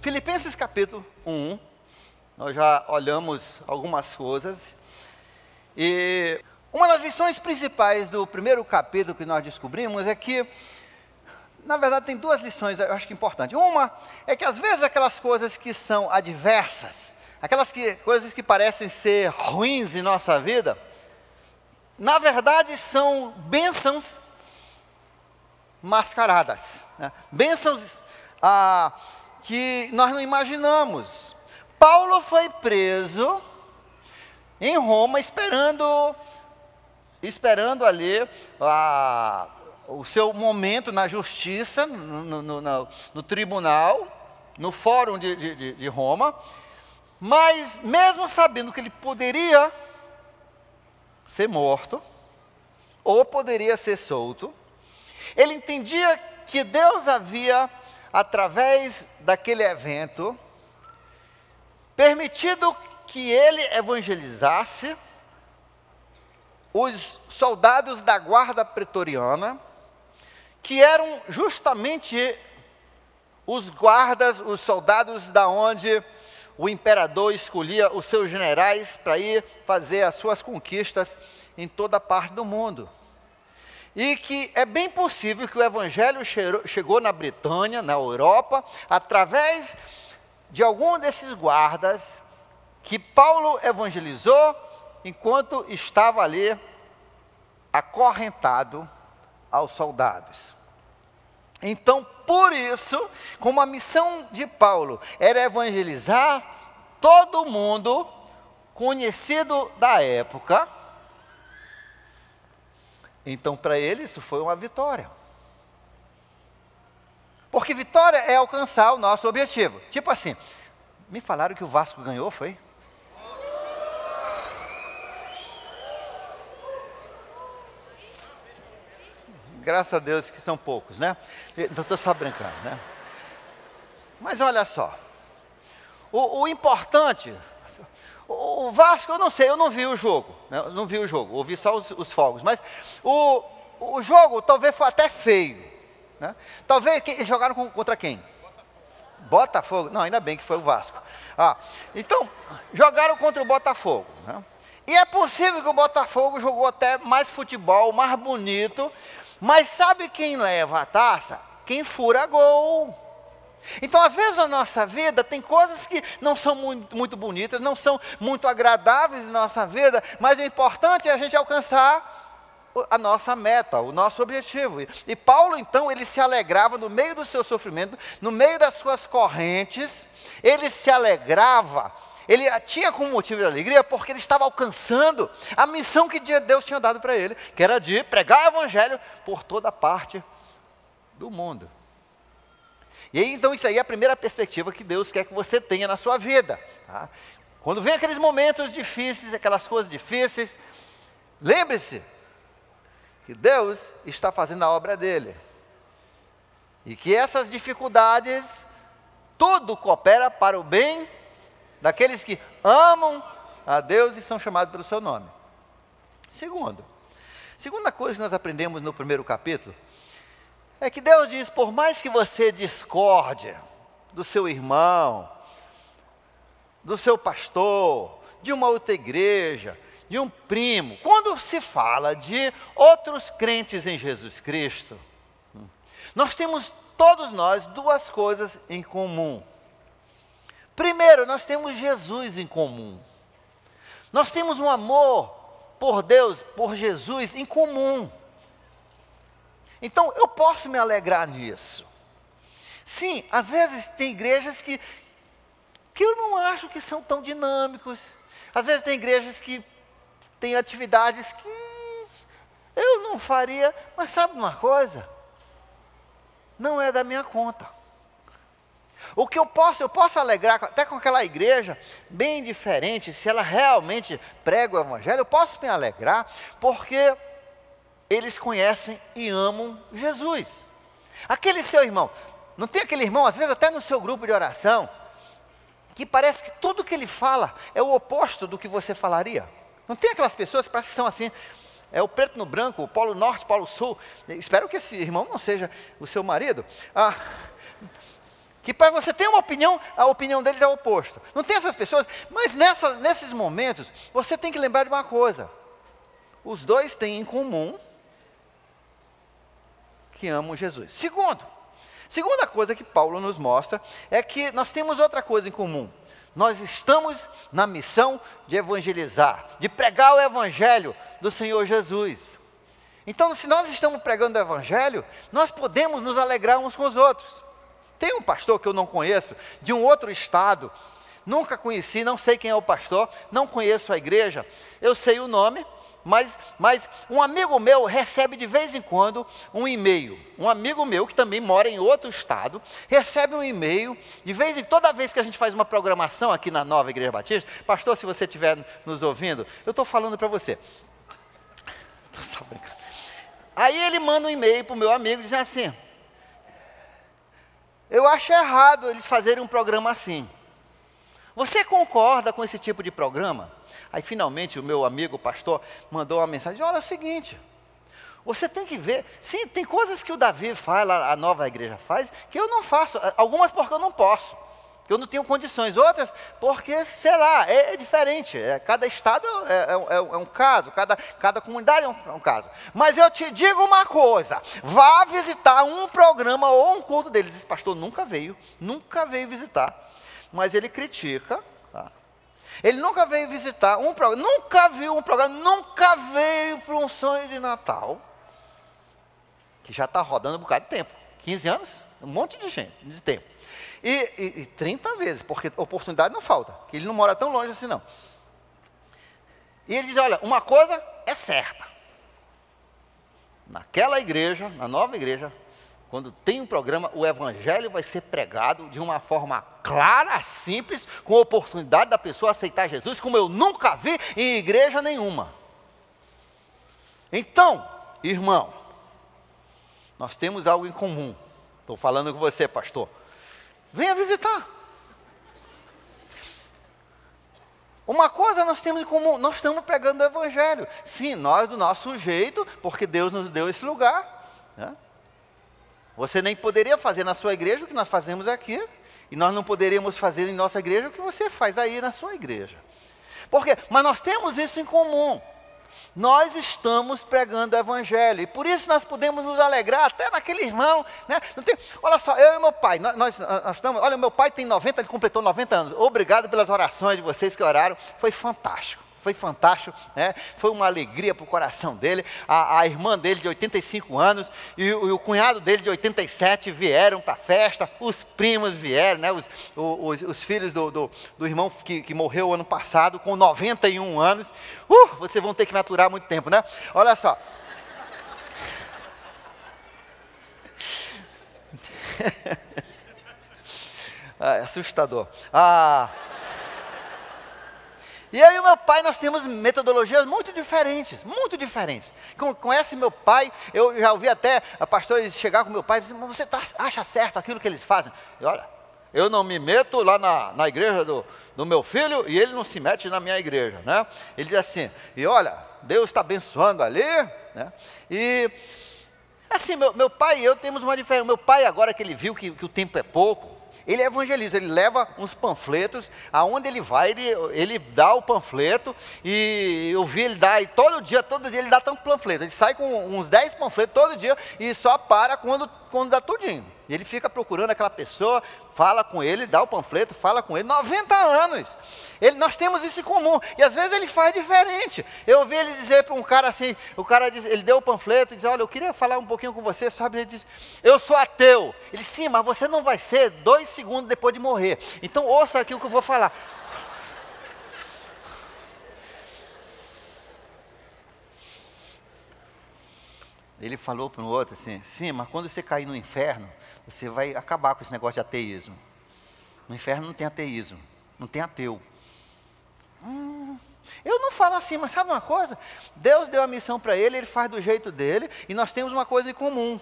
Filipenses capítulo 1, nós já olhamos algumas coisas. E uma das lições principais do primeiro capítulo que nós descobrimos é que, na verdade, tem duas lições, eu acho que importantes. Uma é que às vezes aquelas coisas que são adversas, coisas que parecem ser ruins em nossa vida, na verdade são bênçãos mascaradas, né? Bênçãos que nós não imaginamos. Paulo foi preso em Roma, esperando ali o seu momento na justiça, no tribunal, no fórum de Roma. Mas mesmo sabendo que ele poderia ser morto, ou poderia ser solto, ele entendia que Deus havia, através daquele evento, permitido que ele evangelizasse os soldados da guarda pretoriana, que eram justamente os guardas, os soldados da onde o imperador escolhia os seus generais para ir fazer as suas conquistas em toda parte do mundo. E que é bem possível que o evangelho chegou na Britânia, na Europa, através de algum desses guardas que Paulo evangelizou enquanto estava ali acorrentado aos soldados. Então, por isso, como a missão de Paulo era evangelizar todo mundo conhecido da época, então para ele isso foi uma vitória. Porque vitória é alcançar o nosso objetivo. Tipo assim, me falaram que o Vasco ganhou, foi? Graças a Deus que são poucos, né? Então estou só brincando, né? Mas olha só, o importante, o Vasco, eu não sei, eu não vi o jogo, né? Eu não vi o jogo, ouvi só os fogos, mas o jogo talvez foi até feio, né? Talvez eles jogaram contra quem? Botafogo? Não, ainda bem que foi o Vasco. Então, jogaram contra o Botafogo, né? E é possível que o Botafogo jogou até mais futebol, mais bonito, mas sabe quem leva a taça? Quem fura gol. Então, às vezes, na nossa vida, tem coisas que não são muito bonitas, não são muito agradáveis na nossa vida, mas o importante é a gente alcançar a nossa meta, o nosso objetivo. E Paulo, então, ele se alegrava no meio do seu sofrimento, no meio das suas correntes, ele se alegrava. Ele tinha como motivo de alegria porque ele estava alcançando a missão que Deus tinha dado para ele, que era de pregar o evangelho por toda parte do mundo. E aí, então, isso aí é a primeira perspectiva que Deus quer que você tenha na sua vida, tá? Quando vem aqueles momentos difíceis, aquelas coisas difíceis, lembre-se que Deus está fazendo a obra dele. E que essas dificuldades, tudo coopera para o bem daqueles que amam a Deus e são chamados pelo seu nome. Segunda coisa que nós aprendemos no primeiro capítulo, é que Deus diz, por mais que você discorde do seu irmão, do seu pastor, de uma outra igreja, de um primo, quando se fala de outros crentes em Jesus Cristo, nós temos, todos nós, duas coisas em comum. Primeiro, nós temos Jesus em comum. Nós temos um amor por Deus, por Jesus em comum. Então, eu posso me alegrar nisso. Sim, às vezes tem igrejas que eu não acho que são tão dinâmicos. Às vezes tem igrejas que têm atividades que eu não faria. Mas sabe uma coisa? Não é da minha conta. O que eu posso alegrar até com aquela igreja bem diferente, se ela realmente prega o evangelho, eu posso me alegrar porque eles conhecem e amam Jesus. Aquele seu irmão, não tem aquele irmão, às vezes até no seu grupo de oração, que parece que tudo que ele fala é o oposto do que você falaria? Não tem aquelas pessoas que parece que são assim, é o preto no branco, o polo norte, polo sul. Espero que esse irmão não seja o seu marido. Que para você ter uma opinião, a opinião deles é o oposto. Não tem essas pessoas, mas nesses momentos, você tem que lembrar de uma coisa. Os dois têm em comum que amam Jesus. Segunda coisa que Paulo nos mostra é que nós temos outra coisa em comum. Nós estamos na missão de evangelizar, de pregar o evangelho do Senhor Jesus. Então, se nós estamos pregando o evangelho, nós podemos nos alegrar uns com os outros. Tem um pastor que eu não conheço, de um outro estado, nunca conheci, não sei quem é o pastor, não conheço a igreja, eu sei o nome, mas um amigo meu recebe de vez em quando um e-mail. Um amigo meu, que também mora em outro estado, recebe um e-mail, toda vez que a gente faz uma programação aqui na Nova Igreja Batista, pastor, se você estiver nos ouvindo, eu estou falando para você. Aí ele manda um e-mail para o meu amigo, dizendo assim, eu acho errado eles fazerem um programa assim. Você concorda com esse tipo de programa? Aí finalmente o meu amigo, o pastor, mandou uma mensagem, olha, é o seguinte, você tem que ver, sim, tem coisas que o Davi faz, a Nova Igreja faz, que eu não faço, algumas porque eu não posso, que eu não tenho condições, outras porque, sei lá, é diferente, cada estado é um caso, cada comunidade é um caso. Mas eu te digo uma coisa, vá visitar um programa ou um culto deles. Esse pastor nunca veio visitar, mas ele critica, tá? Ele nunca veio visitar um programa, nunca viu um programa, nunca veio para um sonho de Natal, que já está rodando um bocado de tempo, 15 anos, um monte de gente, de tempo. E 30 vezes, porque oportunidade não falta, que ele não mora tão longe assim não. E ele diz, olha, uma coisa é certa, naquela igreja, na nova igreja, quando tem um programa, o evangelho vai ser pregado de uma forma clara, simples, com a oportunidade da pessoa aceitar Jesus, como eu nunca vi em igreja nenhuma. Então, irmão, nós temos algo em comum. Estou falando com você, pastor. Venha visitar. Uma coisa nós temos em comum, nós estamos pregando o evangelho. Sim, nós do nosso jeito, porque Deus nos deu esse lugar, né? Você nem poderia fazer na sua igreja o que nós fazemos aqui, e nós não poderíamos fazer em nossa igreja o que você faz aí na sua igreja. Por quê? Mas nós temos isso em comum. Nós estamos pregando o evangelho, e por isso nós podemos nos alegrar até naquele irmão, né? Não tem, olha só, eu e meu pai, nós estamos, olha, meu pai tem 90, ele completou 90 anos. Obrigado pelas orações de vocês que oraram, foi fantástico. Foi fantástico, né? Foi uma alegria para o coração dele. A irmã dele de 85 anos e o cunhado dele de 87 vieram para a festa. Os primos vieram, né? Os filhos do irmão que morreu ano passado com 91 anos. Vocês vão ter que me aturar muito tempo, né? Olha só. É assustador. E eu e o meu pai, nós temos metodologias muito diferentes, muito diferentes. Conhece meu pai, eu já ouvi até pastores chegar com meu pai e dizer, mas você acha certo aquilo que eles fazem? E olha, eu não me meto lá na igreja do meu filho e ele não se mete na minha igreja, né? Ele diz assim, e olha, Deus está abençoando ali, né? E assim, meu pai e eu temos uma diferença. Meu pai, agora que ele viu que o tempo é pouco, ele evangeliza, ele leva uns panfletos, aonde ele vai, ele dá o panfleto, e eu vi ele dar, e todo dia ele dá tanto panfleto, ele sai com uns 10 panfletos todo dia, e só para quando dá tudinho. Ele fica procurando aquela pessoa, fala com ele, dá o panfleto, fala com ele, 90 anos. Nós temos isso em comum, e às vezes ele faz diferente. Eu ouvi ele dizer para um cara assim, ele deu o panfleto e diz, olha, eu queria falar um pouquinho com você, sabe? Ele diz, eu sou ateu. Ele disse, sim, mas você não vai ser 2 segundos depois de morrer. Então ouça aqui o que eu vou falar. Ele falou para o outro assim, sim, mas quando você cair no inferno, você vai acabar com esse negócio de ateísmo. No inferno não tem ateísmo, não tem ateu. Eu não falo assim, mas sabe uma coisa? Deus deu a missão para ele faz do jeito dele, e nós temos uma coisa em comum.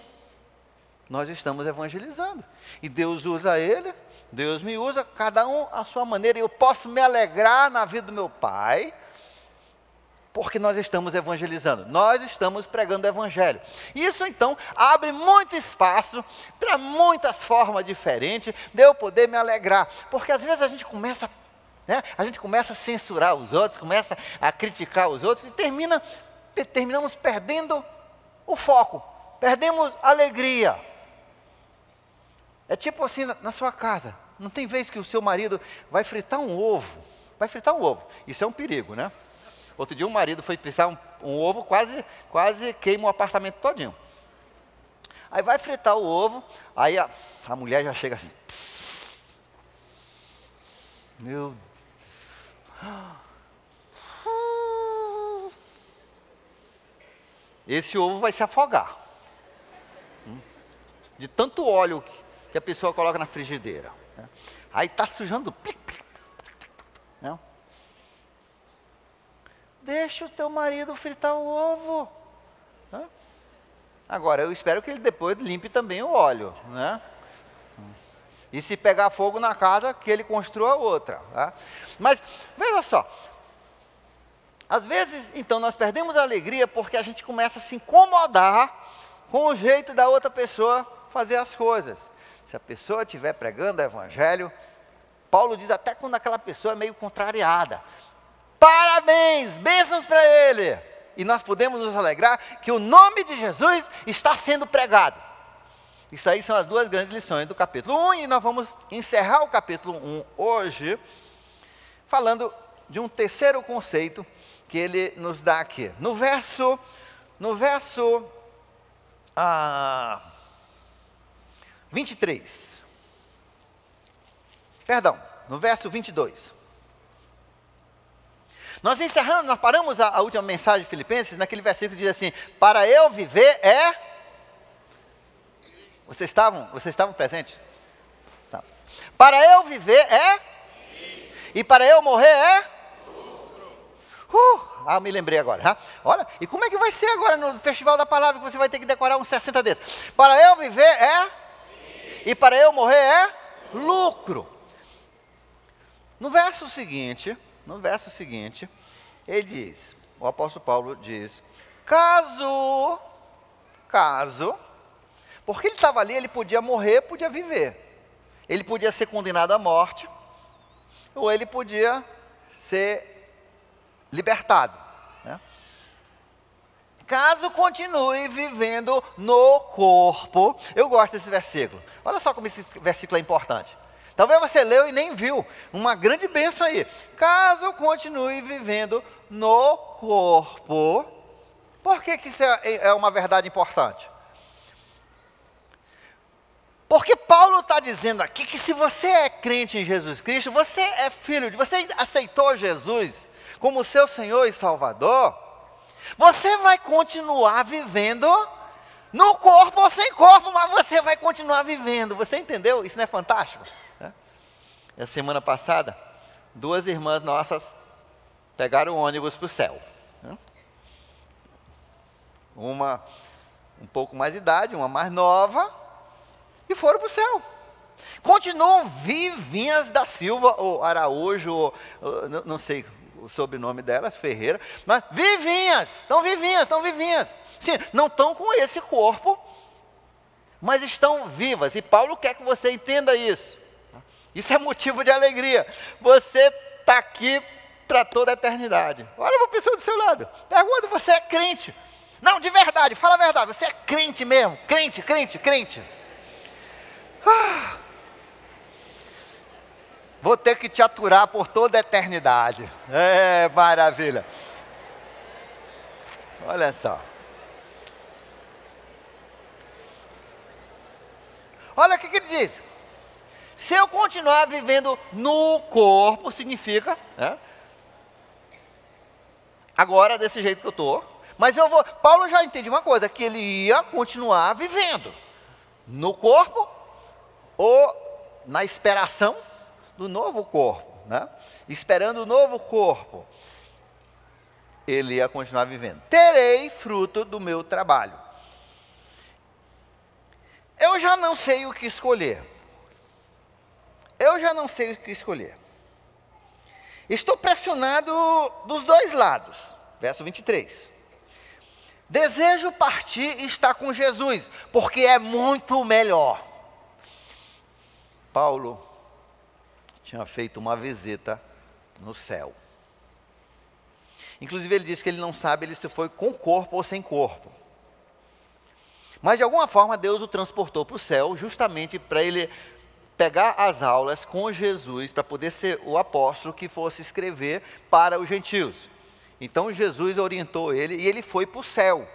Nós estamos evangelizando. E Deus usa ele, Deus me usa, cada um à sua maneira. E eu posso me alegrar na vida do meu pai, Porque nós estamos evangelizando, nós estamos pregando o evangelho. Isso então abre muito espaço para muitas formas diferentes de eu poder me alegrar. Porque às vezes a gente começa a censurar os outros, começa a criticar os outros e terminamos perdendo o foco, perdemos a alegria. É tipo assim na sua casa, não tem vez que o seu marido vai fritar um ovo, isso é um perigo, né? Outro dia um marido foi fritar um ovo, quase queima o apartamento todinho. Aí vai fritar o ovo, aí a mulher já chega assim, meu Deus, esse ovo vai se afogar, de tanto óleo que a pessoa coloca na frigideira, né? Aí está sujando, né? Deixa o teu marido fritar o ovo, né? Agora, eu espero que ele depois limpe também o óleo, né? E se pegar fogo na casa, que ele construa outra, tá? Mas, veja só, às vezes, então, nós perdemos a alegria porque a gente começa a se incomodar com o jeito da outra pessoa fazer as coisas. Se a pessoa estiver pregando o evangelho, Paulo diz até quando aquela pessoa é meio contrariada, parabéns, bênçãos para ele. E nós podemos nos alegrar que o nome de Jesus está sendo pregado. Isso aí são as duas grandes lições do capítulo 1, e nós vamos encerrar o capítulo 1 hoje, falando de um terceiro conceito que ele nos dá aqui. No verso 23. Perdão, no verso 22. Nós paramos a última mensagem de Filipenses naquele versículo que diz assim: para eu viver é... Vocês estavam presentes? Tá. Para eu viver é... E para eu morrer é... me lembrei agora. Tá? Olha, e como é que vai ser agora no Festival da Palavra, que você vai ter que decorar uns 60 desses? Para eu viver é... E para eu morrer é... lucro. No verso seguinte, ele diz, o apóstolo Paulo diz, caso, porque ele estava ali, ele podia morrer, podia viver. Ele podia ser condenado à morte, ou ele podia ser libertado, né? Caso continue vivendo no corpo, eu gosto desse versículo. Olha só como esse versículo é importante. Talvez você leu e nem viu, uma grande bênção aí. Caso continue vivendo no corpo, por que isso é uma verdade importante? Porque Paulo está dizendo aqui que se você é crente em Jesus Cristo, você é filho, você aceitou Jesus como seu Senhor e Salvador, você vai continuar vivendo no corpo ou sem corpo, mas você vai continuar vivendo. Você entendeu? Isso não é fantástico? A semana passada, 2 irmãs nossas pegaram o ônibus para o céu. Uma um pouco mais de idade, uma mais nova, e foram para o céu. Continuam Vivinhas da Silva, ou Araújo, ou não sei o sobrenome delas, Ferreira, mas estão vivinhas. Sim, não estão com esse corpo, mas estão vivas. E Paulo quer que você entenda isso. Isso é motivo de alegria. Você está aqui para toda a eternidade. Olha para a pessoa do seu lado. Pergunta, você é crente? Não, de verdade, fala a verdade. Você é crente mesmo? Crente. Vou ter que te aturar por toda a eternidade. É, maravilha. Olha só. Olha o que ele diz. Se eu continuar vivendo no corpo, significa, né? Agora desse jeito que eu estou, mas Paulo já entende uma coisa, que ele ia continuar vivendo no corpo ou na esperação do novo corpo, né? Esperando o novo corpo, ele ia continuar vivendo. Terei fruto do meu trabalho. Eu já não sei o que escolher. Estou pressionado dos dois lados. verso 23. Desejo partir e estar com Jesus, porque é muito melhor. Paulo tinha feito uma visita no céu. Inclusive ele disse que ele não sabe se foi com corpo ou sem corpo. Mas de alguma forma Deus o transportou para o céu, justamente para ele pegar as aulas com Jesus, para poder ser o apóstolo que fosse escrever para os gentios. Então Jesus orientou ele e ele foi para o céu.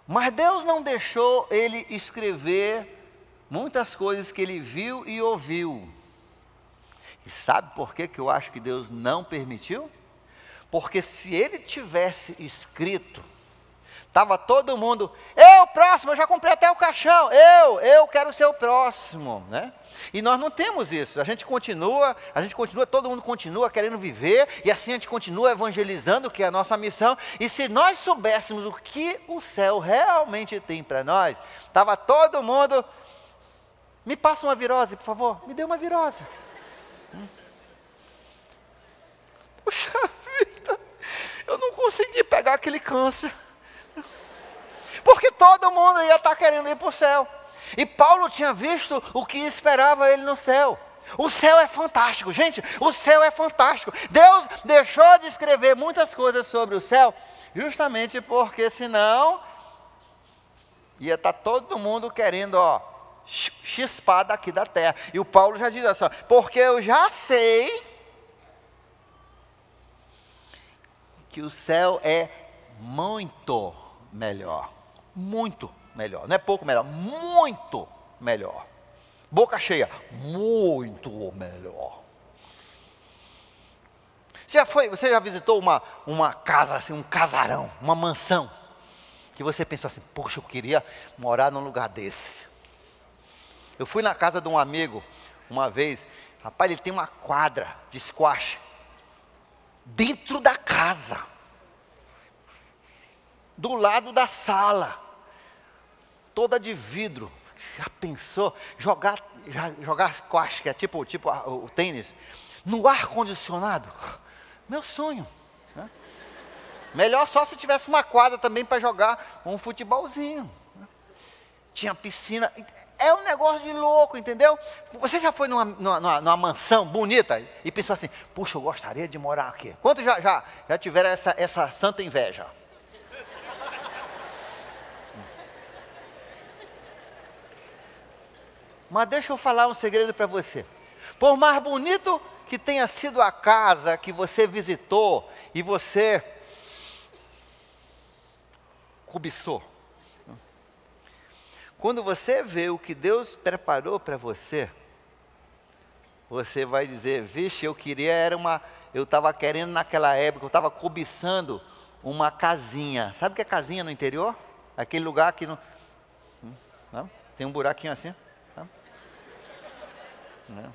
Mas Deus não deixou ele escrever muitas coisas que ele viu e ouviu. E sabe por que eu acho que Deus não permitiu? Porque se ele tivesse escrito, estava todo mundo, eu próximo, eu já comprei até o caixão, eu quero ser o próximo, né? E nós não temos isso, a gente continua, todo mundo continua querendo viver, e assim a gente continua evangelizando, que é a nossa missão, e se nós soubéssemos o que o céu realmente tem para nós, estava todo mundo, me passa uma virose, por favor, me dê uma virose. Puxa vida, eu não consegui pegar aquele câncer. Porque todo mundo ia estar querendo ir para o céu. E Paulo tinha visto o que esperava ele no céu. O céu é fantástico, gente, o céu é fantástico. Deus deixou de escrever muitas coisas sobre o céu, justamente porque senão ia estar todo mundo querendo, chispar daqui da terra. E o Paulo já diz assim, porque eu já sei que o céu é muito melhor. Muito melhor. Não é pouco melhor, muito melhor. Boca cheia, muito melhor. Você já visitou uma casa assim, um casarão, uma mansão, que você pensou assim, poxa, eu queria morar num lugar desse. Eu fui na casa de um amigo uma vez, rapaz, ele tem uma quadra de squash dentro da casa, do lado da sala, toda de vidro. Já pensou jogar squash, que é tipo o tênis, no ar condicionado? Meu sonho, né? Melhor só se tivesse uma quadra também para jogar um futebolzinho, né? Tinha piscina. É um negócio de louco, entendeu? Você já foi numa mansão bonita e pensou assim, puxa, eu gostaria de morar aqui. Quantos já tiveram essa santa inveja? Mas deixa eu falar um segredo para você. Por mais bonito que tenha sido a casa que você visitou e você cobiçou, quando você vê o que Deus preparou para você, você vai dizer, vixe, eu estava querendo naquela época, eu estava cobiçando uma casinha. Sabe o que é casinha no interior? Aquele lugar que não, tem um buraquinho assim. Não.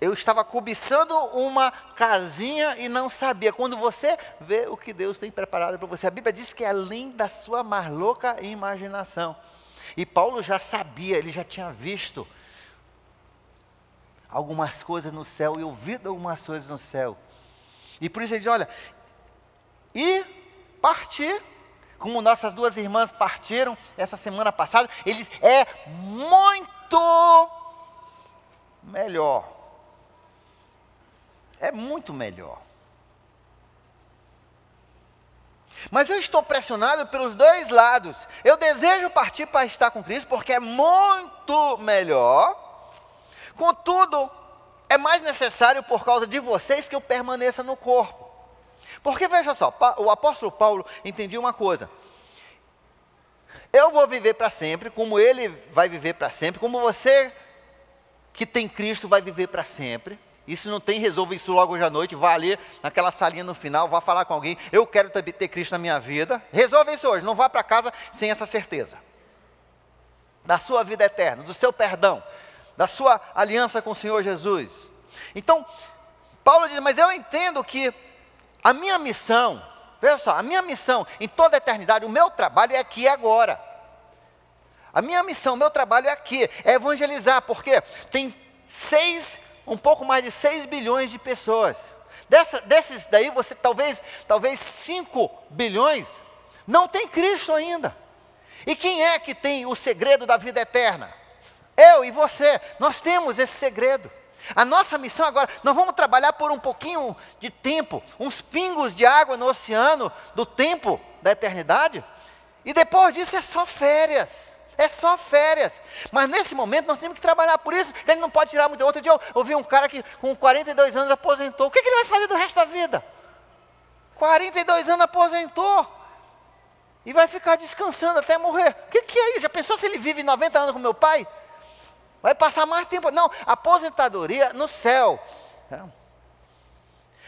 Eu estava cobiçando uma casinha e não sabia. Quando você vê o que Deus tem preparado para você, a Bíblia diz que é além da sua mais louca imaginação. E Paulo já sabia, ele já tinha visto algumas coisas no céu e ouvido algumas coisas no céu. E por isso ele diz, olha, e partir, como nossas duas irmãs partiram essa semana passada, eles é muito melhor. É muito melhor. Mas eu estou pressionado pelos dois lados. Eu desejo partir para estar com Cristo, porque é muito melhor. Contudo, é mais necessário por causa de vocês que eu permaneça no corpo. Porque veja só, o apóstolo Paulo entendia uma coisa. Eu vou viver para sempre, como ele vai viver para sempre, como você que tem Cristo vai viver para sempre. Isso não tem, resolva isso logo hoje à noite, vá ali naquela salinha no final, vá falar com alguém, eu quero ter Cristo na minha vida. Resolva isso hoje, não vá para casa sem essa certeza. Da sua vida eterna, do seu perdão, da sua aliança com o Senhor Jesus. Então, Paulo diz, mas eu entendo que a minha missão, veja só, a minha missão em toda a eternidade, o meu trabalho é aqui e agora. A minha missão, o meu trabalho é aqui, é evangelizar, porque tem um pouco mais de 6 bilhões de pessoas. Desses daí, você talvez 5 bilhões não tem Cristo ainda. E quem é que tem o segredo da vida eterna? Eu e você, nós temos esse segredo. A nossa missão agora, nós vamos trabalhar por um pouquinho de tempo, uns pingos de água no oceano do tempo da eternidade, e depois disso é só férias. É só férias. Mas nesse momento nós temos que trabalhar. Por isso que ele não pode tirar muito. Outro dia eu ouvi um cara que com 42 anos aposentou. O que ele vai fazer do resto da vida? 42 anos aposentou. E vai ficar descansando até morrer. O que é isso? Já pensou se ele vive 90 anos com meu pai? Vai passar mais tempo. Não, aposentadoria no céu.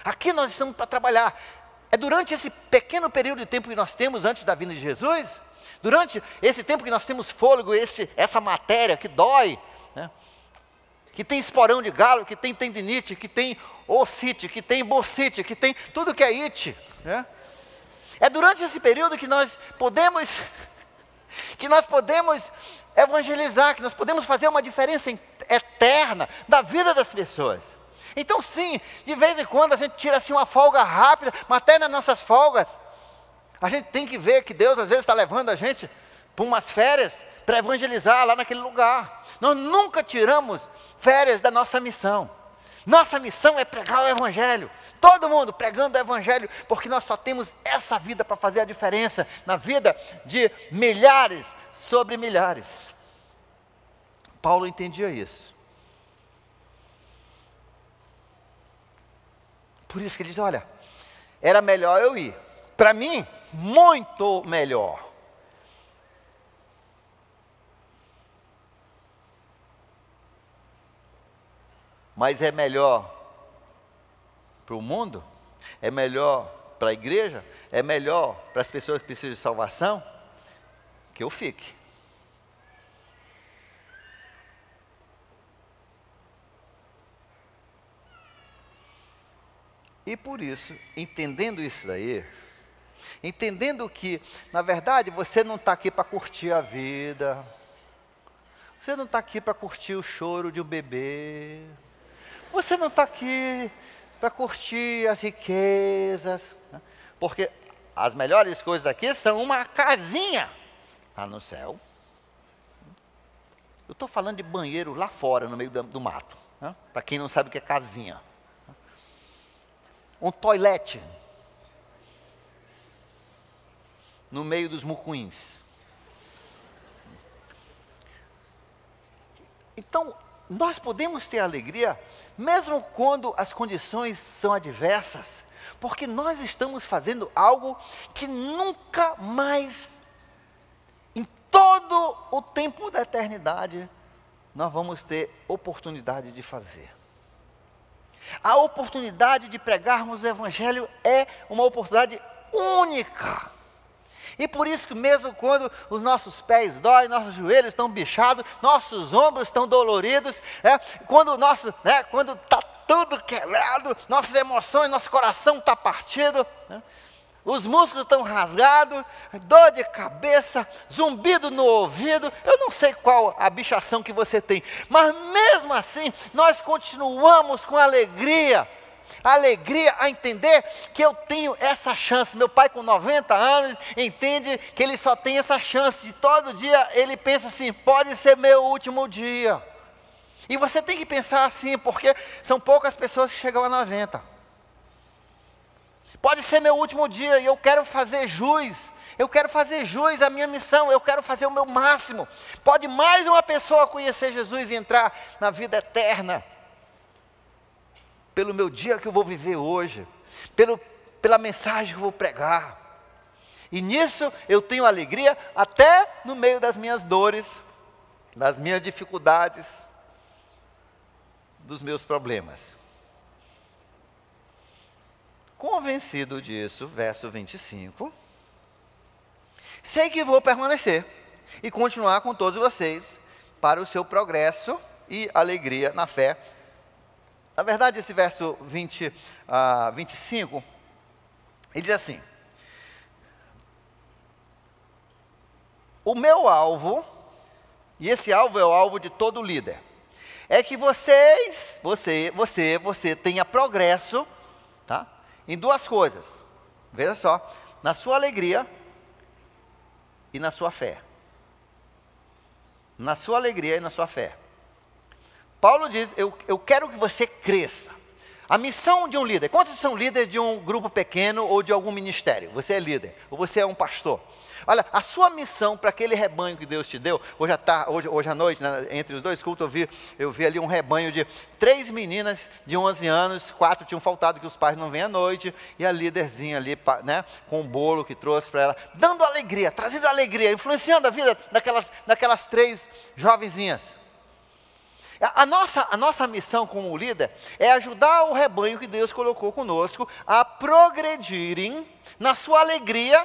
Aqui nós estamos para trabalhar. É durante esse pequeno período de tempo que nós temos antes da vinda de Jesus, durante esse tempo que nós temos fôlego, essa matéria que dói, né? Que tem esporão de galo, que tem tendinite, que tem ocite, que tem bursite, que tem tudo que é it, né? É durante esse período que nós podemos evangelizar, que nós podemos fazer uma diferença eterna da vida das pessoas. Então sim, de vez em quando a gente tira assim uma folga rápida, mas até nas nossas folgas, a gente tem que ver que Deus às vezes está levando a gente para umas férias, para evangelizar lá naquele lugar. Nós nunca tiramos férias da nossa missão. Nossa missão é pregar o Evangelho. Todo mundo pregando o Evangelho, porque nós só temos essa vida para fazer a diferença na vida de milhares sobre milhares. Paulo entendia isso. Por isso que ele diz, olha, era melhor eu ir. Para mim, muito melhor. Mas é melhor para o mundo? É melhor para a igreja? É melhor para as pessoas que precisam de salvação? Que eu fique. E por isso, entendendo isso daí, entendendo que, na verdade, você não está aqui para curtir a vida, você não está aqui para curtir o choro de um bebê, você não está aqui para curtir as riquezas, né? Porque as melhores coisas aqui são uma casinha lá no céu. Eu estou falando de banheiro lá fora, no meio do mato, né? Para quem não sabe o que é casinha. Um toilette no meio dos mucuins. Então, nós podemos ter alegria, mesmo quando as condições são adversas, porque nós estamos fazendo algo que nunca mais, em todo o tempo da eternidade, nós vamos ter oportunidade de fazer. A oportunidade de pregarmos o Evangelho é uma oportunidade única. E por isso que mesmo quando os nossos pés doem, nossos joelhos estão bichados, nossos ombros estão doloridos, quando está tudo quebrado, nossas emoções, nosso coração está partido, os músculos estão rasgados, dor de cabeça, zumbido no ouvido, eu não sei qual a bichação que você tem, mas mesmo assim, nós continuamos com alegria a entender que eu tenho essa chance. Meu pai com 90 anos entende que ele só tem essa chance, e todo dia ele pensa assim, pode ser meu último dia. E você tem que pensar assim, porque são poucas pessoas que chegam a 90. Pode ser meu último dia e eu quero fazer jus. Eu quero fazer jus à minha missão. Eu quero fazer o meu máximo. Pode mais uma pessoa conhecer Jesus e entrar na vida eterna. Pelo meu dia que eu vou viver hoje. Pela mensagem que eu vou pregar. E nisso eu tenho alegria até no meio das minhas dores, das minhas dificuldades, dos meus problemas. Convencido disso, verso 25, sei que vou permanecer e continuar com todos vocês para o seu progresso e alegria na fé. Na verdade, esse verso 25, ele diz assim, o meu alvo, e esse alvo é o alvo de todo líder, é que você tenha progresso, tá? Em duas coisas. Veja só, na sua alegria e na sua fé. Na sua alegria e na sua fé. Paulo diz, eu quero que você cresça. A missão de um líder, quantos são líderes de um grupo pequeno ou de algum ministério? Você é líder, ou você é um pastor. Olha, a sua missão para aquele rebanho que Deus te deu, hoje à noite, né, entre os dois cultos, eu vi ali um rebanho de 3 meninas de 11 anos, 4 tinham faltado que os pais não vêm à noite, e a líderzinha ali, né, com o bolo que trouxe para ela, dando alegria, trazendo alegria, influenciando a vida daquelas 3 jovenzinhas. A nossa missão como líder é ajudar o rebanho que Deus colocou conosco a progredirem na sua alegria,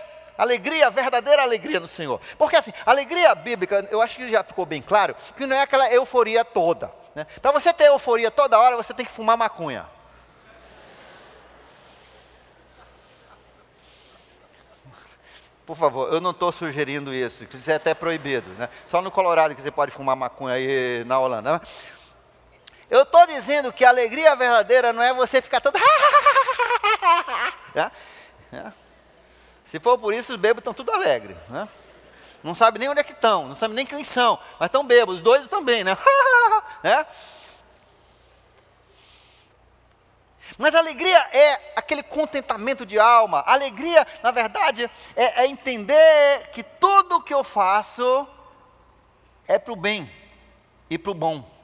verdadeira alegria no Senhor. Porque assim, alegria bíblica, eu acho que já ficou bem claro, que não é aquela euforia toda, né? Para você ter euforia toda hora, você tem que fumar maconha. Por favor, eu não estou sugerindo isso, que isso é até proibido, né? Só no Colorado que você pode fumar maconha aí na Holanda, né? Eu estou dizendo que a alegria verdadeira não é você ficar todo... Se for por isso, os bêbados estão tudo alegres, né? Não sabe nem onde é que estão, não sabe nem quem são, mas estão bêbados, os doidos também, né? Mas a alegria é aquele contentamento de alma. A alegria, na verdade, é entender que tudo o que eu faço é para o bem e para o bom.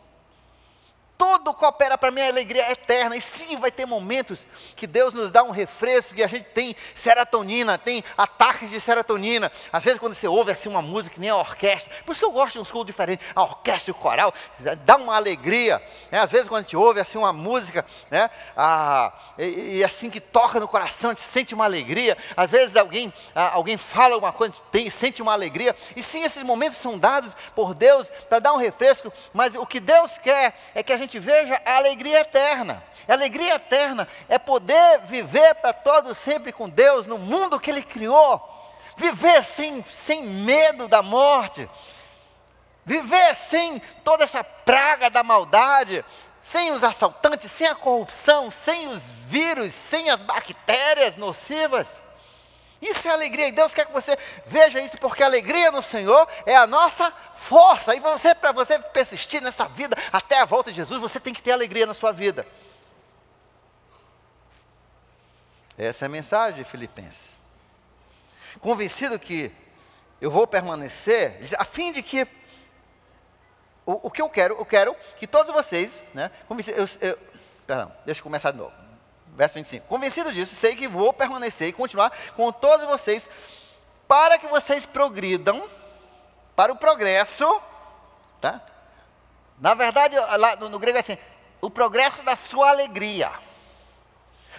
Tudo coopera para a minha alegria eterna. E sim, vai ter momentos que Deus nos dá um refresco, que a gente tem serotonina, tem ataques de serotonina. Às vezes quando você ouve assim uma música que nem a orquestra, por isso que eu gosto de uns cultos diferentes, a orquestra e o coral, dá uma alegria, né? Às vezes quando a gente ouve assim uma música, né? E assim que toca no coração, a gente sente uma alegria. Às vezes alguém fala alguma coisa, sente uma alegria. E sim, esses momentos são dados por Deus para dar um refresco, mas o que Deus quer é que a gente veja a alegria eterna. A alegria eterna é poder viver para todos sempre com Deus no mundo que Ele criou. Viver sem medo da morte. Viver sem toda essa praga da maldade. Sem os assaltantes, sem a corrupção, sem os vírus, sem as bactérias nocivas. Isso é alegria, e Deus quer que você veja isso, porque a alegria no Senhor é a nossa força. E para você persistir nessa vida até a volta de Jesus, você tem que ter alegria na sua vida. Essa é a mensagem de Filipenses. Convencido que eu vou permanecer, a fim de que, o que eu quero que todos vocês, né, perdão, deixa eu começar de novo. Verso 25. Convencido disso, sei que vou permanecer e continuar com todos vocês, para que vocês progridam para o progresso, tá? Na verdade, lá no grego é assim, o progresso da sua alegria.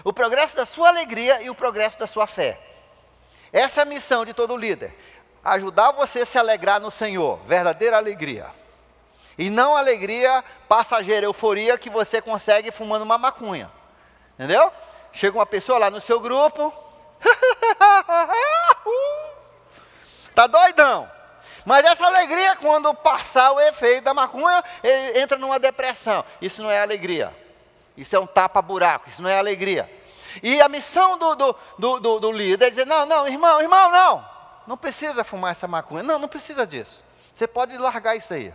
O progresso da sua alegria e o progresso da sua fé. Essa é a missão de todo líder. Ajudar você a se alegrar no Senhor, verdadeira alegria. E não alegria passageira, euforia que você consegue fumando uma maconha. Entendeu? Chega uma pessoa lá no seu grupo, tá doidão. Mas essa alegria, quando passar o efeito da maconha, ele entra numa depressão. Isso não é alegria. Isso é um tapa-buraco, isso não é alegria. E a missão do líder é dizer, não, irmão, não precisa fumar essa maconha, não precisa disso. Você pode largar isso aí.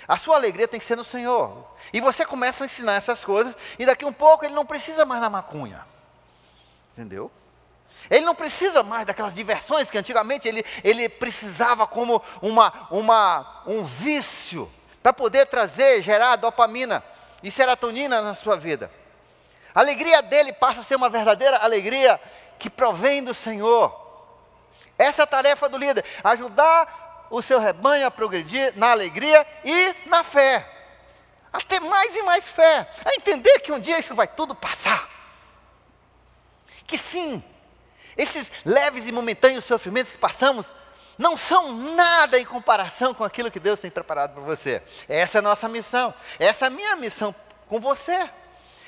A sua alegria tem que ser no Senhor. E você começa a ensinar essas coisas, e daqui um pouco ele não precisa mais da maconha. Entendeu? Ele não precisa mais daquelas diversões que antigamente ele precisava como um vício, para poder gerar dopamina e serotonina na sua vida. A alegria dele passa a ser uma verdadeira alegria que provém do Senhor. Essa é a tarefa do líder, ajudar o seu rebanho a progredir na alegria e na fé. A ter mais e mais fé. A entender que um dia isso vai tudo passar. Que sim, esses leves e momentâneos sofrimentos que passamos não são nada em comparação com aquilo que Deus tem preparado para você. Essa é a nossa missão. Essa é a minha missão com você.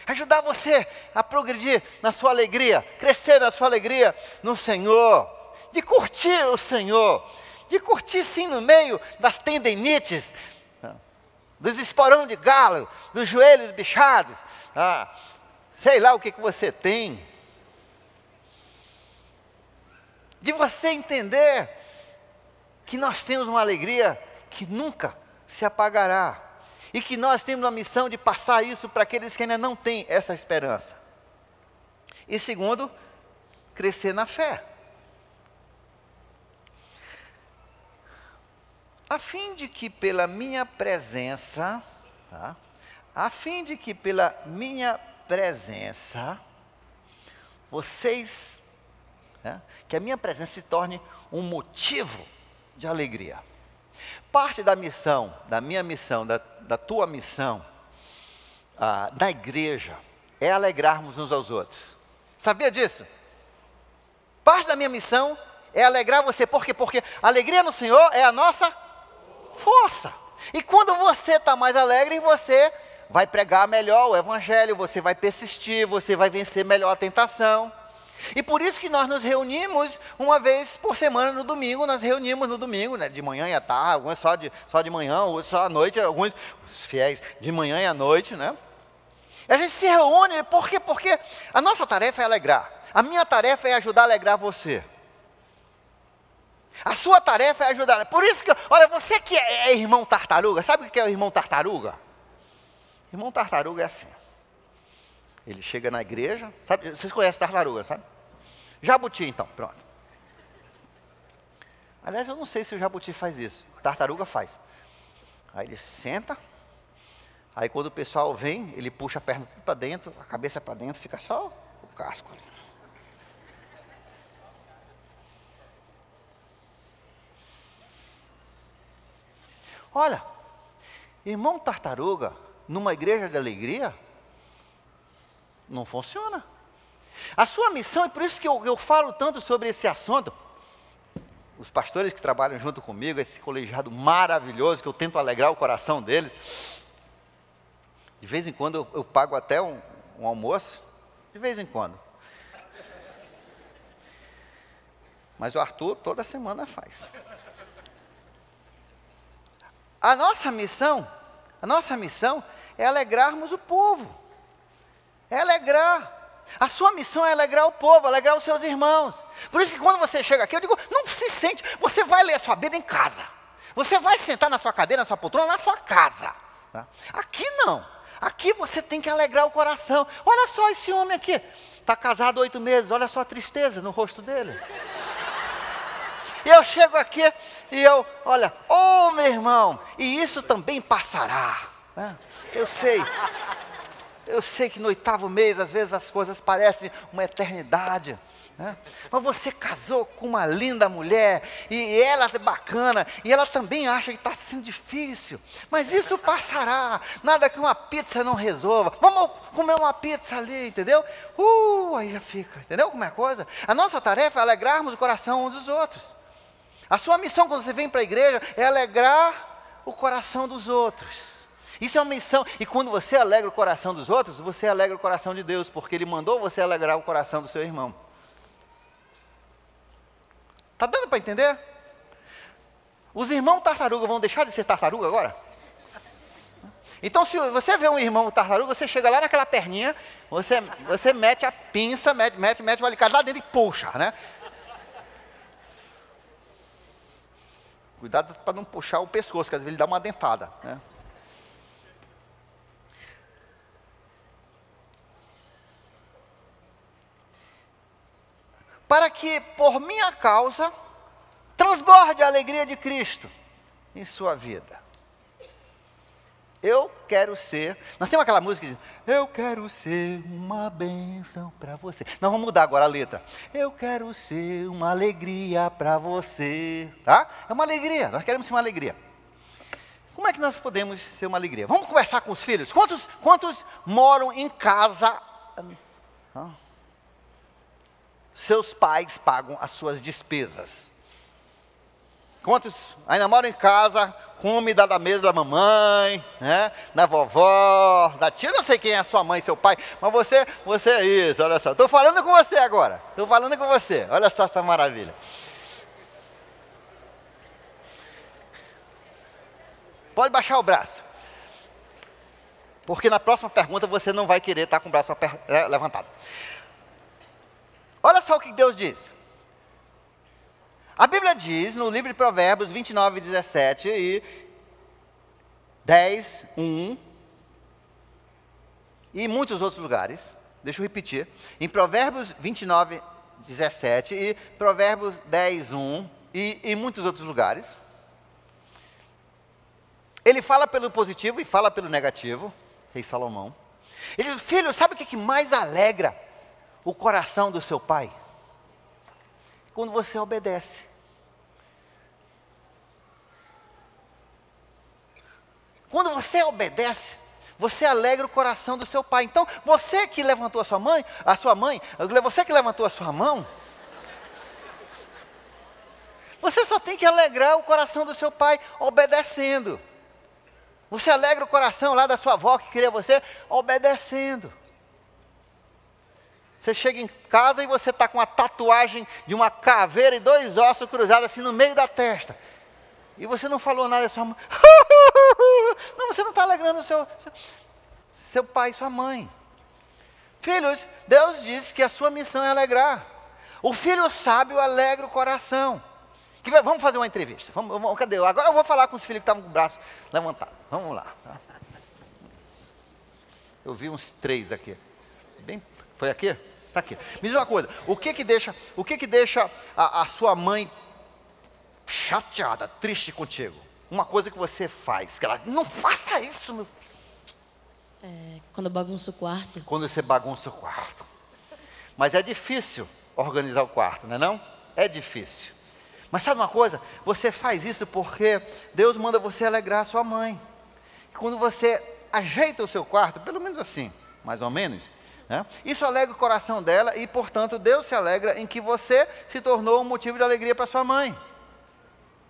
Ajudar você a progredir na sua alegria. Crescer na sua alegria no Senhor. De curtir o Senhor. De curtir sim no meio das tendinites, dos esporão de galo, dos joelhos bichados, sei lá o que você tem, de você entender que nós temos uma alegria que nunca se apagará, e que nós temos a missão de passar isso para aqueles que ainda não têm essa esperança. E segundo, crescer na fé. A fim de que pela minha presença, vocês, que a minha presença se torne um motivo de alegria. Parte da missão, da minha missão, da tua missão, da igreja, é alegrarmos uns aos outros. Sabia disso? Parte da minha missão é alegrar você. Por quê? Porque a alegria no Senhor é a nossa força. E quando você está mais alegre, você vai pregar melhor o Evangelho, você vai persistir, você vai vencer melhor a tentação. E por isso que nós nos reunimos uma vez por semana no domingo, né, de manhã e à tarde, alguns só de manhã, outros só à noite, alguns os fiéis de manhã e à noite, né? E a gente se reúne, por quê? Porque a nossa tarefa é alegrar. A minha tarefa é ajudar a alegrar você. A sua tarefa é ajudar. Por isso que, olha, você que é irmão tartaruga, sabe o que é o irmão tartaruga? Irmão tartaruga é assim. Ele chega na igreja, sabe, vocês conhecem tartaruga, sabe? Jabuti, então, pronto. Aliás, eu não sei se o jabuti faz isso. Tartaruga faz. Aí ele senta, aí quando o pessoal vem, ele puxa a perna para dentro, a cabeça para dentro, fica só o casco. Olha, irmão tartaruga, numa igreja de alegria, não funciona. A sua missão, e por isso que eu falo tanto sobre esse assunto, os pastores que trabalham junto comigo, esse colegiado maravilhoso, que eu tento alegrar o coração deles, de vez em quando eu pago até um almoço, de vez em quando. Mas o Arthur toda semana faz. A nossa missão é alegrarmos o povo. É alegrar. A sua missão é alegrar o povo, alegrar os seus irmãos. Por isso que quando você chega aqui, eu digo, não se sente, você vai ler a sua Bíblia em casa. Você vai sentar na sua cadeira, na sua poltrona, na sua casa. Tá? Aqui não. Aqui você tem que alegrar o coração. Olha só esse homem aqui. Está casado 8 meses, olha só a tristeza no rosto dele. E eu chego aqui e olha, meu irmão, e isso também passará. Né? Eu sei que no 8º mês, às vezes as coisas parecem uma eternidade. Né? Mas você casou com uma linda mulher, e ela é bacana, e ela também acha que está sendo difícil. Mas isso passará, nada que uma pizza não resolva. Vamos comer uma pizza ali, entendeu? Aí já fica, entendeu como é a coisa? A nossa tarefa é alegrarmos o coração uns dos outros. A sua missão quando você vem para a igreja é alegrar o coração dos outros. Isso é uma missão, e quando você alegra o coração dos outros, você alegra o coração de Deus, porque Ele mandou você alegrar o coração do seu irmão. Está dando para entender? Os irmãos tartaruga vão deixar de ser tartaruga agora? Então, se você vê um irmão tartaruga, você chega lá naquela perninha, você mete a pinça, mete o alicate lá dentro e puxa, né? Cuidado para não puxar o pescoço, que às vezes ele dá uma dentada, né? Para que, por minha causa, transborde a alegria de Cristo em sua vida. Eu quero ser... Nós temos aquela música que diz, eu quero ser uma bênção para você. Nós vamos mudar agora a letra. Eu quero ser uma alegria para você. Tá? É uma alegria, nós queremos ser uma alegria. Como é que nós podemos ser uma alegria? Vamos conversar com os filhos. Quantos moram em casa? Seus pais pagam as suas despesas. Quantos ainda moram em casa, come da mesa da mamãe, né? Da vovó, da tia, não sei quem é a sua mãe, seu pai, mas você é isso, olha só. Estou falando com você agora, olha só essa maravilha. Pode baixar o braço. Porque na próxima pergunta você não vai querer estar com o braço levantado. Olha só o que Deus diz. A Bíblia diz, no livro de Provérbios 29, 17 e 10, 1, e em muitos outros lugares, deixa eu repetir, em Provérbios 29, 17 e Provérbios 10, 1, e em muitos outros lugares, ele fala pelo positivo e fala pelo negativo, rei Salomão. Ele diz, filho, sabe o que mais alegra o coração do seu pai? Quando você obedece. Quando você obedece, você alegra o coração do seu pai. Então, você que levantou a sua mãe, você que levantou a sua mão, você só tem que alegrar o coração do seu pai obedecendo. Você alegra o coração lá da sua avó que queria você obedecendo. Você chega em casa e você está com a tatuagem de uma caveira e 2 ossos cruzados assim no meio da testa. E você não falou nada, sua mãe. Não, você não está alegrando seu pai e sua mãe. Filhos, Deus disse que a sua missão é alegrar. O filho sábio alegra o coração. Vamos fazer uma entrevista. Cadê? Agora eu vou falar com os filhos que estavam com o braço levantado. Vamos lá. Eu vi uns 3 aqui. Foi aqui? Está aqui. Me diz uma coisa. O que deixa a sua mãe chateada, triste contigo? Uma coisa que você faz, que ela, não faça isso, meu. Quando eu bagunço o quarto. Quando você bagunça o quarto. Mas é difícil organizar o quarto, não é não? É difícil. Mas sabe uma coisa? Você faz isso porque Deus manda você alegrar a sua mãe. E quando você ajeita o seu quarto, pelo menos assim, mais ou menos, né? Isso alegra o coração dela e, portanto, Deus se alegra em que você se tornou um motivo de alegria para sua mãe.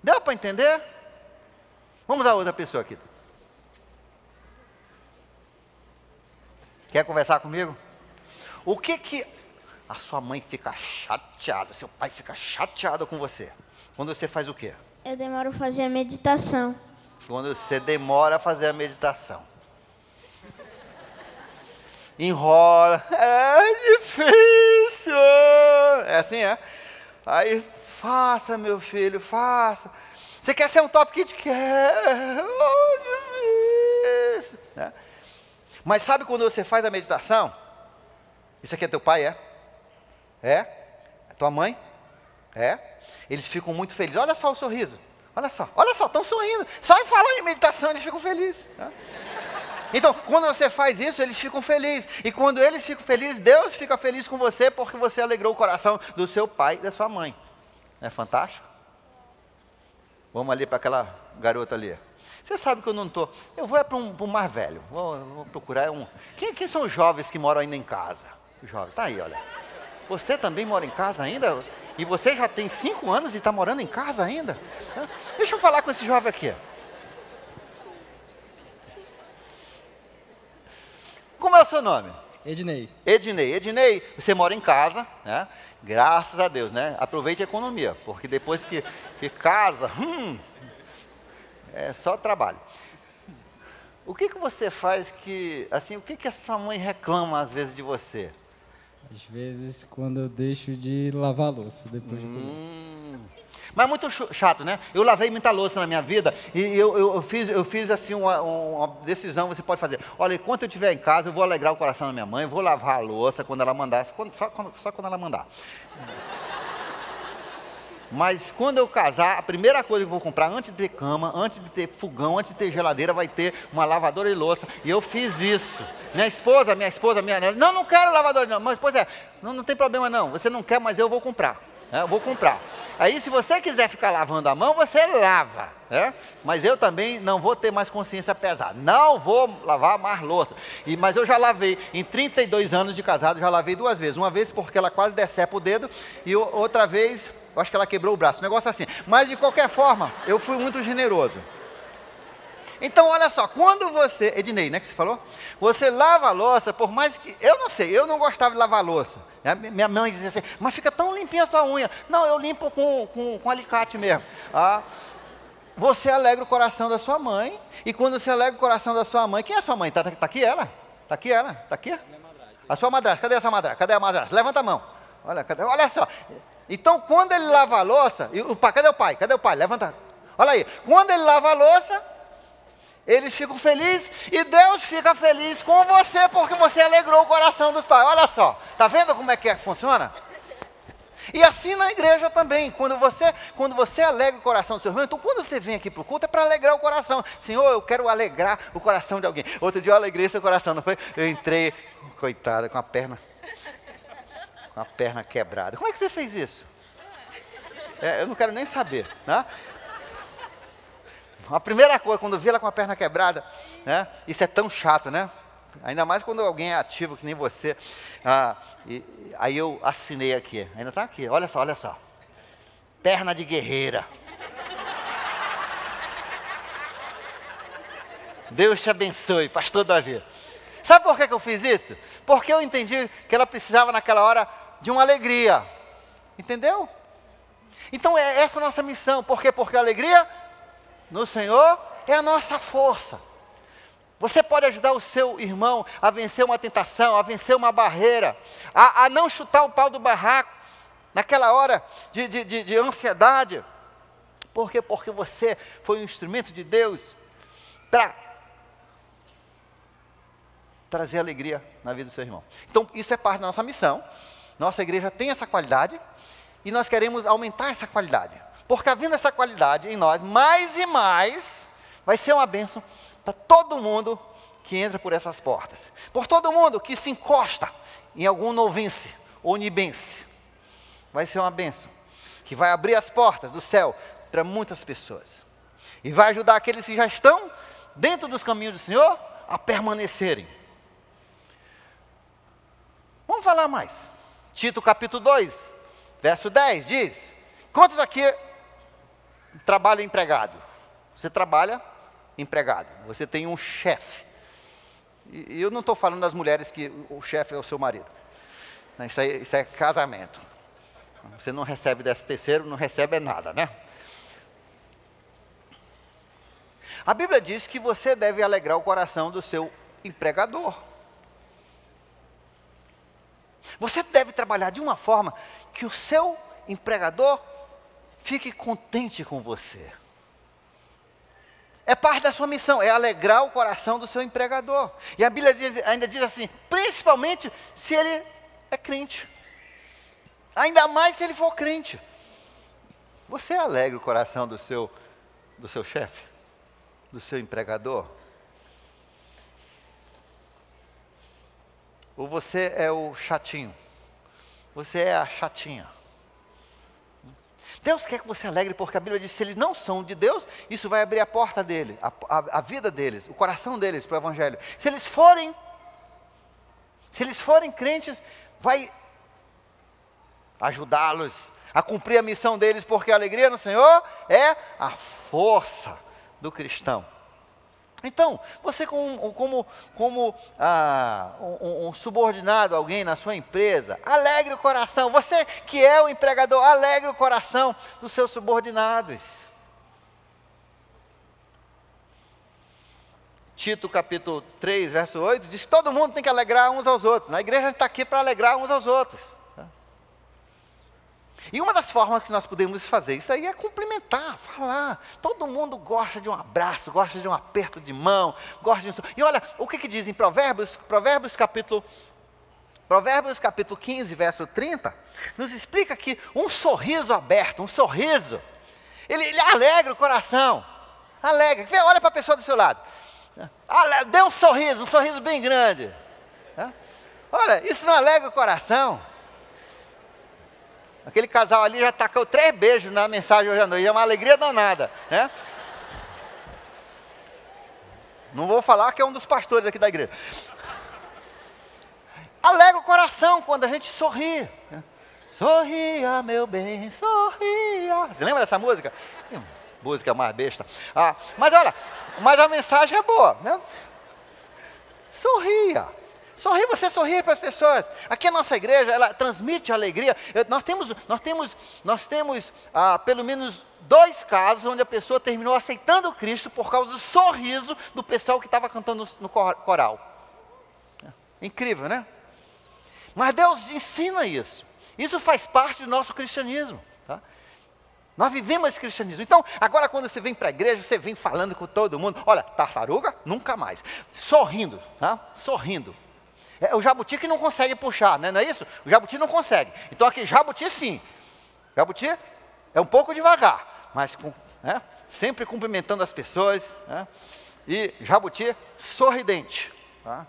Deu para entender? Vamos a outra pessoa aqui. Quer conversar comigo? O que a sua mãe fica chateada, seu pai fica chateado com você? Quando você faz o quê? Eu demoro a fazer a meditação. Quando você demora a fazer a meditação. Enrola. É difícil. É assim, é? Aí, faça, meu filho, faça. Você quer ser um top kid? Quer. Oh, difícil. É. Mas sabe quando você faz a meditação? Isso aqui é teu pai, é? É? É tua mãe? É? Eles ficam muito felizes. Olha só o sorriso. Olha só, estão sorrindo. Só em falar em meditação eles ficam felizes. É? Então, quando você faz isso, eles ficam felizes. E quando eles ficam felizes, Deus fica feliz com você porque você alegrou o coração do seu pai e da sua mãe. Não é fantástico? Vamos ali para aquela garota ali. Você sabe que eu não estou. Eu vou para um mais velho. Vou procurar um. Quem são os jovens que moram ainda em casa? Jovem, tá aí, olha. Você também mora em casa ainda? E você já tem 5 anos e está morando em casa ainda? Deixa eu falar com esse jovem aqui. Como é o seu nome? Ednei. Ednei, você mora em casa, né? Graças a Deus, né? Aproveite a economia, porque depois que casa, é só trabalho. O que você faz que, assim, o que a sua mãe reclama às vezes de você? Às vezes quando eu deixo de lavar a louça depois de comer. Mas é muito chato, né? Eu lavei muita louça na minha vida e eu fiz assim uma decisão, você pode fazer. Olha, enquanto eu estiver em casa, eu vou alegrar o coração da minha mãe, eu vou lavar a louça quando ela mandar, só quando ela mandar. Mas quando eu casar, a primeira coisa que eu vou comprar, antes de ter cama, antes de ter fogão, antes de ter geladeira, vai ter uma lavadora de louça. E eu fiz isso. Minha esposa, não quero lavadora não. Mas, pois é, não tem problema não. Você não quer, mas eu vou comprar. Eu vou comprar. Aí, se você quiser ficar lavando a mão, você lava. Mas eu também não vou ter mais consciência pesada. Não vou lavar mais louça. Mas eu já lavei, em 32 anos de casado, já lavei 2 vezes. Uma vez porque ela quase decepa o dedo e outra vez, eu acho que ela quebrou o braço. Um negócio assim. Mas, de qualquer forma, eu fui muito generoso. Então, olha só, quando você, Ednei, né, que você falou? Você lava a louça, por mais que, eu não sei, eu não gostava de lavar a louça. Minha mãe dizia assim, mas fica tão limpinha a tua unha. Não, eu limpo com alicate mesmo. você alegra o coração da sua mãe. E quando você alegra o coração da sua mãe, quem é a sua mãe? Tá aqui ela? Tá aqui ela? Tá aqui? A sua madrasta. Cadê essa madrasta? Cadê a madrasta? Levanta a mão. Olha só. Então, quando ele lava a louça, cadê o pai? Cadê o pai? Levanta. Olha aí. Quando ele lava a louça, eles ficam felizes e Deus fica feliz com você porque você alegrou o coração dos pais. Olha só. Tá vendo como é que funciona? E assim na igreja também, quando você alegra o coração do seu irmão, então quando você vem aqui para o culto é para alegrar o coração. Senhor, eu quero alegrar o coração de alguém. Outro dia eu alegrei seu coração, não foi? Eu entrei, coitada, com a perna quebrada. Como é que você fez isso? Eu não quero nem saber, né? A primeira coisa, quando eu vi ela com a perna quebrada, né? Isso é tão chato, né? Ainda mais quando alguém é ativo, que nem você. Aí eu assinei aqui. Ainda está aqui. Olha só. Perna de guerreira. Deus te abençoe, pastor Davi. Sabe por que eu fiz isso? Porque eu entendi que ela precisava naquela hora de uma alegria. Entendeu? Então essa é a nossa missão. Por quê? Porque a alegria no Senhor é a nossa força. Você pode ajudar o seu irmão a vencer uma tentação, a vencer uma barreira, a não chutar o pau do barraco, naquela hora de ansiedade. Por quê? Porque você foi um instrumento de Deus para trazer alegria na vida do seu irmão. Então, isso é parte da nossa missão. Nossa igreja tem essa qualidade e nós queremos aumentar essa qualidade. Porque havendo essa qualidade em nós, mais e mais, vai ser uma bênção para todo mundo que entra por essas portas. Por todo mundo que se encosta em algum novense ou nibense. Vai ser uma bênção. Que vai abrir as portas do céu para muitas pessoas. E vai ajudar aqueles que já estão dentro dos caminhos do Senhor a permanecerem. Vamos falar mais. Tito capítulo 2, verso 10 diz: quantos aqui trabalham empregado? Você trabalha empregado, você tem um chefe. E eu não estou falando das mulheres que o chefe é o seu marido. Isso é casamento. Você não recebe 13º, não recebe nada, né? A Bíblia diz que você deve alegrar o coração do seu empregador. Você deve trabalhar de uma forma que o seu empregador fique contente com você. É parte da sua missão, é alegrar o coração do seu empregador. E a Bíblia ainda diz assim, principalmente se ele é crente. Ainda mais se ele for crente. Você alegra o coração do seu chefe? Do seu empregador? Ou você é o chatinho? Você é a chatinha? Deus quer que você alegre, porque a Bíblia diz que se eles não são de Deus, isso vai abrir a porta dele, a vida deles, o coração deles para o Evangelho. Se eles forem crentes, vai ajudá-los a cumprir a missão deles, porque a alegria no Senhor é a força do cristão. Então, você como um subordinado, alguém na sua empresa, alegre o coração. Você que é o empregador, alegre o coração dos seus subordinados. Tito capítulo 3, verso 8, diz que todo mundo tem que alegrar uns aos outros. Na igreja a gente está aqui para alegrar uns aos outros. E uma das formas que nós podemos fazer isso aí é cumprimentar, falar. Todo mundo gosta de um abraço, gosta de um aperto de mão, gosta de um... E olha, o que diz em Provérbios capítulo 15, verso 30, nos explica que um sorriso aberto, um sorriso, ele alegra o coração. Alegra. Olha para a pessoa do seu lado. Dê um sorriso bem grande. Olha, isso não alegra o coração? Aquele casal ali já tacou 3 beijos na mensagem hoje à noite, é uma alegria danada, né? Não vou falar que é um dos pastores aqui da igreja. Alegra o coração quando a gente sorri. Né? Sorria, meu bem, sorria. Você lembra dessa música? Música mais besta. Mas olha, a mensagem é boa, né? Sorria. Sorrir, você sorrir para as pessoas. Aqui a nossa igreja, ela transmite alegria. Nós temos pelo menos 2 casos onde a pessoa terminou aceitando Cristo por causa do sorriso do pessoal que estava cantando no coral. Incrível, né? Mas Deus ensina isso. Isso faz parte do nosso cristianismo. Tá? Nós vivemos esse cristianismo. Então, agora quando você vem para a igreja, você vem falando com todo mundo. Olha, tartaruga, nunca mais. Sorrindo, tá? Sorrindo. É o jabuti que não consegue puxar, né? Não é isso? O jabuti não consegue. Então aqui, jabuti sim. Jabuti é um pouco devagar, mas sempre cumprimentando as pessoas. Né? E jabuti sorridente. Tá?